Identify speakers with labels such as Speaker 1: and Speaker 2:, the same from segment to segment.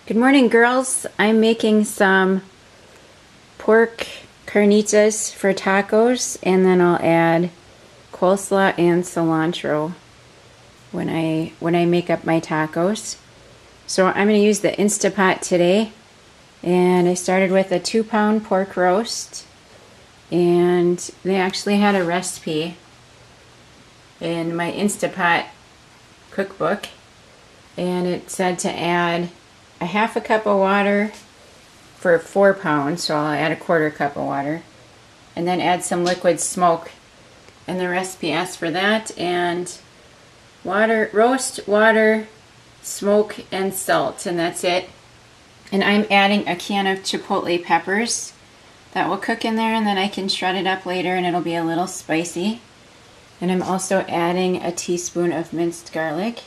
Speaker 1: Good morning, girls. I'm making some pork carnitas for tacos, and then I'll add coleslaw and cilantro when I make up my tacos. So I'm going to use the Instapot today, and I started with a 2-pound pork roast, and they actually had a recipe in my Instapot cookbook, and it said to add a half a cup of water for 4 pounds, so I'll add a 1/4 cup of water, and then add some liquid smoke. And the recipe asks for that, and water, roast, water, smoke, and salt, and that's it. And I'm adding a can of chipotle peppers that will cook in there, and then I can shred it up later and it'll be a little spicy. And I'm also adding a teaspoon of minced garlic.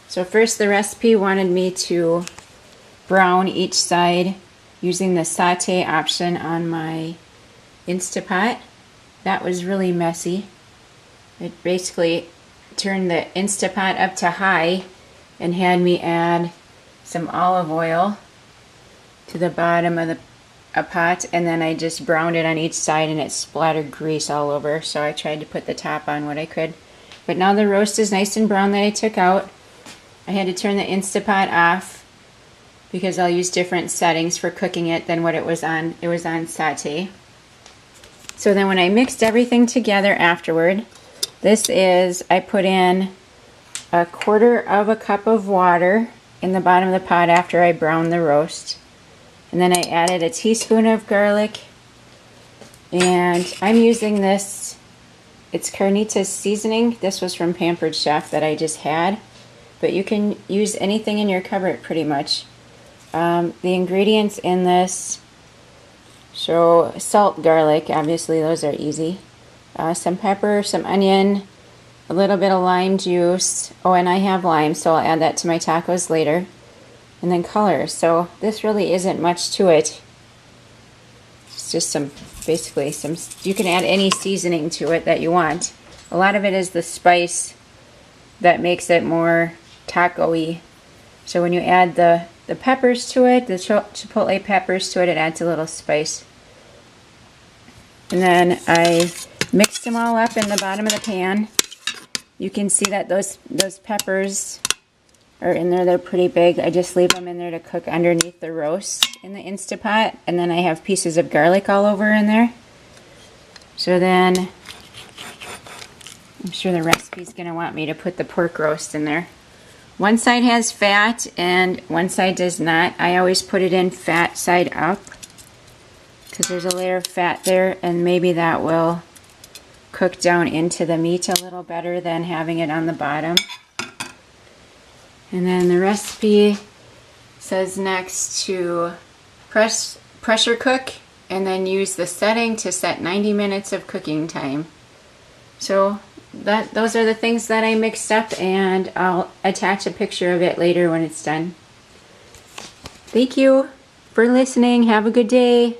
Speaker 1: So first, the recipe wanted me to brown each side using the saute option on my Instapot. That was really messy. It basically turned the Instapot up to high and had me add some olive oil to the bottom of a pot, and then I just browned it on each side and it splattered grease all over, so I tried to put the top on what I could. But now the roast is nice and brown that I took out. I had to turn the Instapot off because I'll use different settings for cooking it than what it was on. It was on saute. So then when I mixed everything together afterward, I put in a 1/4 cup of water in the bottom of the pot after I browned the roast. And then I added a teaspoon of garlic, and I'm using this, it's Carnitas seasoning. This was from Pampered Chef that I just had, but you can use anything in your cupboard pretty much. The ingredients in this show salt, garlic, obviously those are easy, some pepper, some onion, a little bit of lime juice. Oh, and I have lime, so I'll add that to my tacos later. And then color. So this really isn't much to it. It's just basically some, you can add any seasoning to it that you want. A lot of it is the spice that makes it more taco-y. So when you add the peppers to it, the chipotle peppers to it, it adds a little spice. And then I mixed them all up in the bottom of the pan. You can see that those peppers are in there. They're pretty big. I just leave them in there to cook underneath the roast in the Instapot, and then I have pieces of garlic all over in there. So then I'm sure the recipe's going to want me to put the pork roast in there. One side has fat and one side does not. I always put it in fat side up because there's a layer of fat there, and maybe that will cook down into the meat a little better than having it on the bottom. And then the recipe says next to pressure cook and then use the setting to set 90 minutes of cooking time. So those are the things that I mixed up, and I'll attach a picture of it later when it's done. Thank you for listening. Have a good day.